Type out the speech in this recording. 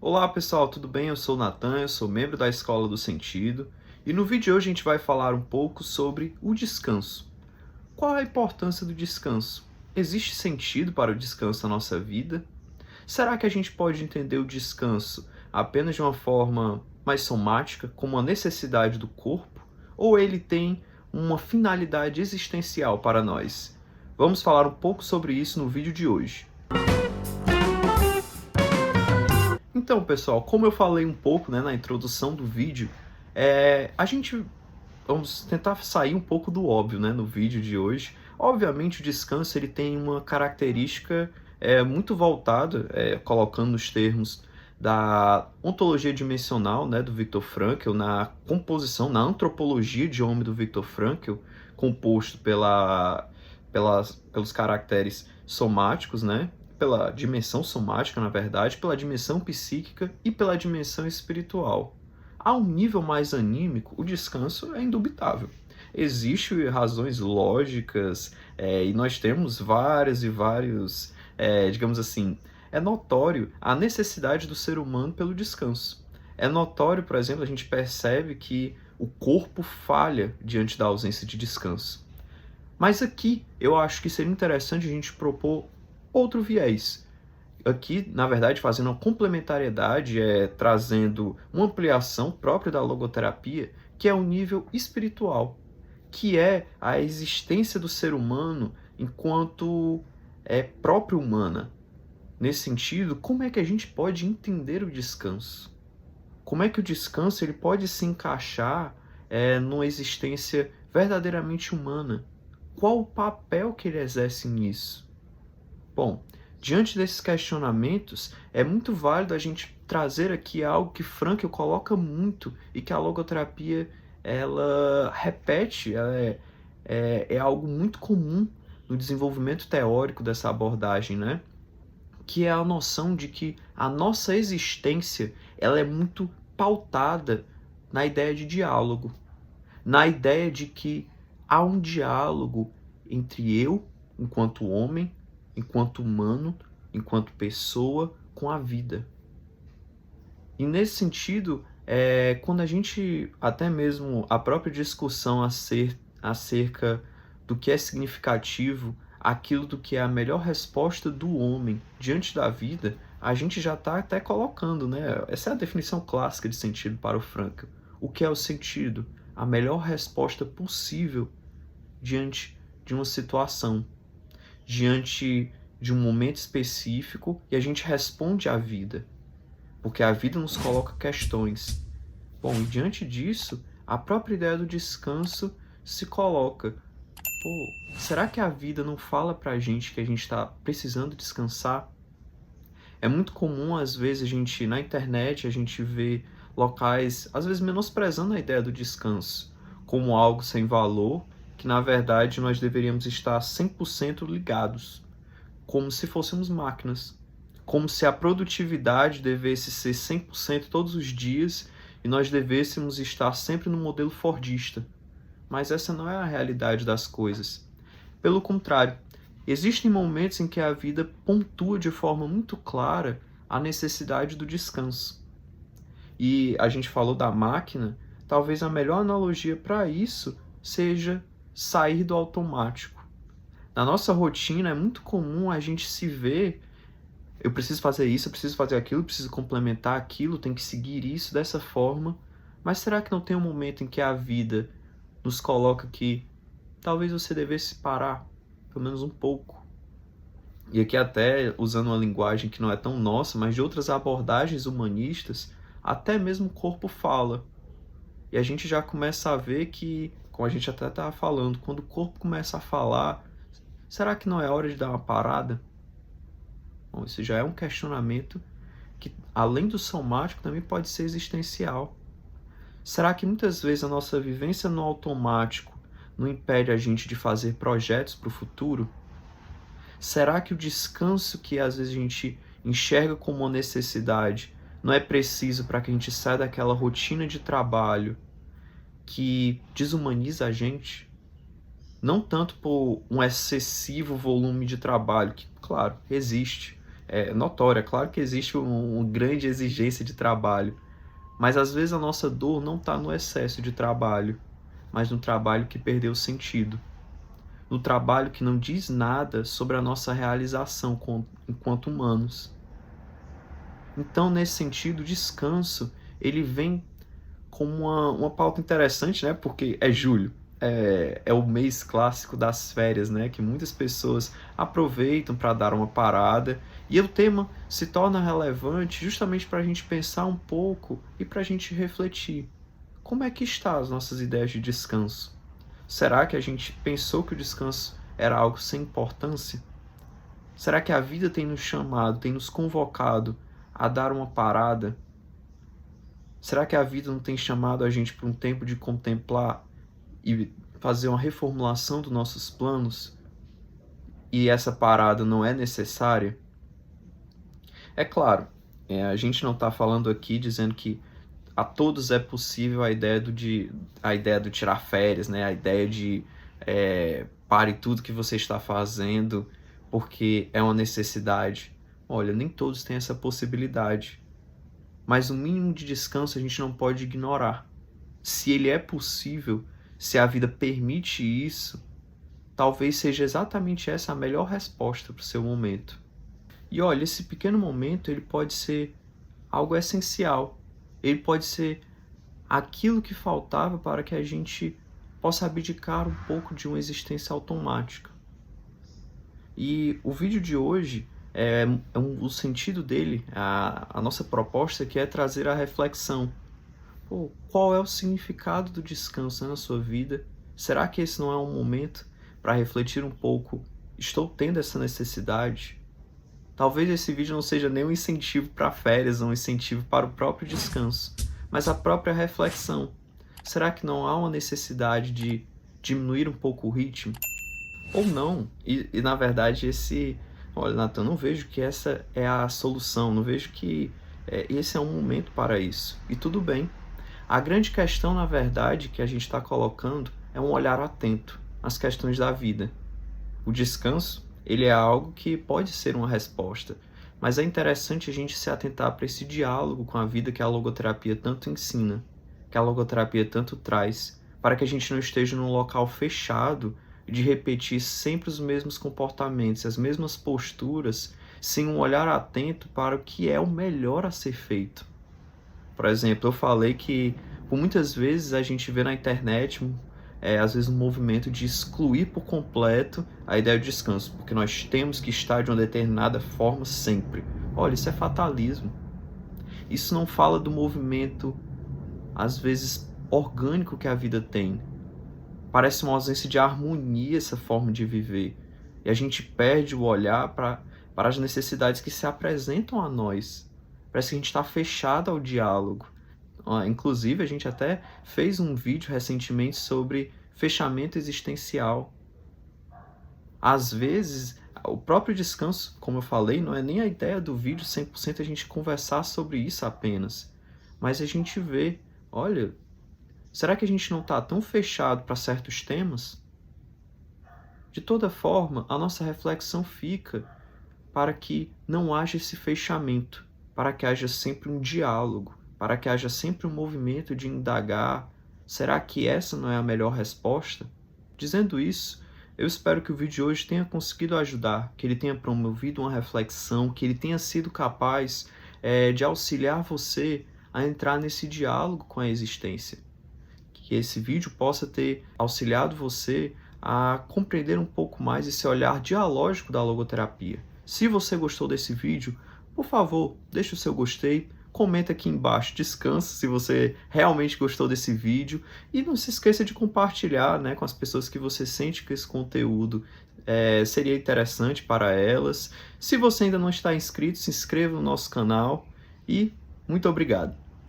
Olá pessoal, tudo bem? Eu sou o Natan, eu sou membro da Escola do Sentido e no vídeo de hoje a gente vai falar um pouco sobre o descanso. Qual a importância do descanso? Existe sentido para o descanso na nossa vida? Será que a gente pode entender o descanso apenas de uma forma mais somática, como uma necessidade do corpo, ou ele tem uma finalidade existencial para nós? Vamos falar um pouco sobre isso no vídeo de hoje. Então, pessoal, como eu falei um pouco, na introdução do vídeo, a gente vamos tentar sair um pouco do óbvio, no vídeo de hoje. Obviamente, o descanso ele tem uma característica muito voltada, colocando nos termos da ontologia dimensional, do Viktor Frankl, na composição, na antropologia de homem do Viktor Frankl, composto pelos caracteres somáticos, pela dimensão somática, na verdade, pela dimensão psíquica e pela dimensão espiritual. A um nível mais anímico, o descanso é indubitável. Existem razões lógicas e nós temos vários, digamos assim, é notório a necessidade do ser humano pelo descanso. É notório, por exemplo, a gente percebe que o corpo falha diante da ausência de descanso. Mas aqui eu acho que seria interessante a gente propor outro viés. Aqui, na verdade, fazendo uma complementariedade, trazendo uma ampliação própria da logoterapia, que é o nível espiritual, que é a existência do ser humano enquanto própria humana. Nesse sentido, como é que a gente pode entender o descanso? Como é que o descanso ele pode se encaixar numa existência verdadeiramente humana? Qual o papel que ele exerce nisso? Bom, diante desses questionamentos, é muito válido a gente trazer aqui algo que Frankl coloca muito e que a logoterapia ela repete, é algo muito comum no desenvolvimento teórico dessa abordagem, que é a noção de que a nossa existência ela é muito pautada na ideia de diálogo, na ideia de que há um diálogo entre eu, enquanto homem, enquanto humano, enquanto pessoa, com a vida. E nesse sentido, quando a gente, até mesmo a própria discussão acerca do que é significativo, aquilo do que é a melhor resposta do homem diante da vida, a gente já está até colocando, Essa é a definição clássica de sentido para o Frankl. O que é o sentido? A melhor resposta possível diante de uma situação, diante de um momento específico, e a gente responde à vida, porque a vida nos coloca questões. Bom, e diante disso, a própria ideia do descanso se coloca. Será que a vida não fala pra gente que a gente está precisando descansar? É muito comum, às vezes, na internet, a gente vê locais, às vezes, menosprezando a ideia do descanso como algo sem valor, que, na verdade, nós deveríamos estar 100% ligados, como se fôssemos máquinas, como se a produtividade devesse ser 100% todos os dias e nós devêssemos estar sempre no modelo fordista. Mas essa não é a realidade das coisas. Pelo contrário, existem momentos em que a vida pontua de forma muito clara a necessidade do descanso. E a gente falou da máquina, talvez a melhor analogia para isso seja sair do automático. Na nossa rotina é muito comum a gente se ver, eu preciso fazer isso, eu preciso fazer aquilo, eu preciso complementar aquilo, tem que seguir isso dessa forma. Mas será que não tem um momento em que a vida nos coloca que talvez você devesse parar, pelo menos um pouco? E aqui até usando uma linguagem que não é tão nossa, mas de outras abordagens humanistas, até mesmo o corpo fala. E a gente já começa a ver que, como a gente até estava falando, quando o corpo começa a falar, será que não é hora de dar uma parada? Bom, isso já é um questionamento que, além do somático, também pode ser existencial. Será que muitas vezes a nossa vivência no automático não impede a gente de fazer projetos para o futuro? Será que o descanso que às vezes a gente enxerga como uma necessidade não é preciso para que a gente saia daquela rotina de trabalho que desumaniza a gente? Não tanto por um excessivo volume de trabalho, que, claro, existe. notória. Claro que existe uma grande exigência de trabalho, mas às vezes a nossa dor não está no excesso de trabalho, mas no trabalho que perdeu sentido, no trabalho que não diz nada sobre a nossa realização enquanto humanos. Então, nesse sentido, o descanso, ele vem como uma pauta interessante, né? Porque é julho, é o mês clássico das férias, né? Que muitas pessoas aproveitam para dar uma parada, e o tema se torna relevante justamente para a gente pensar um pouco e para a gente refletir. Como é que estão as nossas ideias de descanso? Será que a gente pensou que o descanso era algo sem importância? Será que a vida tem nos chamado, tem nos convocado a dar uma parada? Será que a vida não tem chamado a gente para um tempo de contemplar e fazer uma reformulação dos nossos planos? E essa parada não é necessária? É claro, a gente não está falando aqui dizendo que a todos é possível a ideia do tirar férias, né? A ideia de pare tudo que você está fazendo porque é uma necessidade. Olha, nem todos têm essa possibilidade. Mas o mínimo de descanso a gente não pode ignorar. Se ele é possível, se a vida permite isso, talvez seja exatamente essa a melhor resposta para o seu momento. E olha, esse pequeno momento ele pode ser algo essencial. Ele pode ser aquilo que faltava para que a gente possa abdicar um pouco de uma existência automática. E o vídeo de hoje, o sentido dele, a nossa proposta aqui é trazer a reflexão. Qual é o significado do descanso na sua vida? Será que esse não é um momento para refletir um pouco? Estou tendo essa necessidade? Talvez esse vídeo não seja nem um incentivo para férias, um incentivo para o próprio descanso, mas a própria reflexão. Será que não há uma necessidade de diminuir um pouco o ritmo? Ou não? E na verdade olha, Nathan, não vejo que essa é a solução, não vejo que esse é um momento para isso. E tudo bem. A grande questão, na verdade, que a gente está colocando é um olhar atento às questões da vida. O descanso, ele é algo que pode ser uma resposta, mas é interessante a gente se atentar para esse diálogo com a vida que a logoterapia tanto ensina, que a logoterapia tanto traz, para que a gente não esteja num local fechado de repetir sempre os mesmos comportamentos, as mesmas posturas, sem um olhar atento para o que é o melhor a ser feito. Por exemplo, eu falei que por muitas vezes a gente vê na internet, às vezes um movimento de excluir por completo a ideia de descanso, porque nós temos que estar de uma determinada forma sempre. Olha, isso é fatalismo. Isso não fala do movimento, às vezes, orgânico que a vida tem. Parece uma ausência de harmonia essa forma de viver. E a gente perde o olhar para as necessidades que se apresentam a nós. Parece que a gente está fechado ao diálogo. Inclusive, a gente até fez um vídeo recentemente sobre fechamento existencial. Às vezes, o próprio descanso, como eu falei, não é nem a ideia do vídeo 100% a gente conversar sobre isso apenas. Mas a gente vê, olha, será que a gente não está tão fechado para certos temas? De toda forma, a nossa reflexão fica para que não haja esse fechamento, para que haja sempre um diálogo, para que haja sempre um movimento de indagar. Será que essa não é a melhor resposta? Dizendo isso, eu espero que o vídeo de hoje tenha conseguido ajudar, que ele tenha promovido uma reflexão, que ele tenha sido capaz de auxiliar você a entrar nesse diálogo com a existência. Que esse vídeo possa ter auxiliado você a compreender um pouco mais esse olhar dialógico da logoterapia. Se você gostou desse vídeo, por favor, deixe o seu gostei, comenta aqui embaixo, descansa se você realmente gostou desse vídeo e não se esqueça de compartilhar, né, com as pessoas que você sente que esse conteúdo seria interessante para elas. Se você ainda não está inscrito, se inscreva no nosso canal e muito obrigado.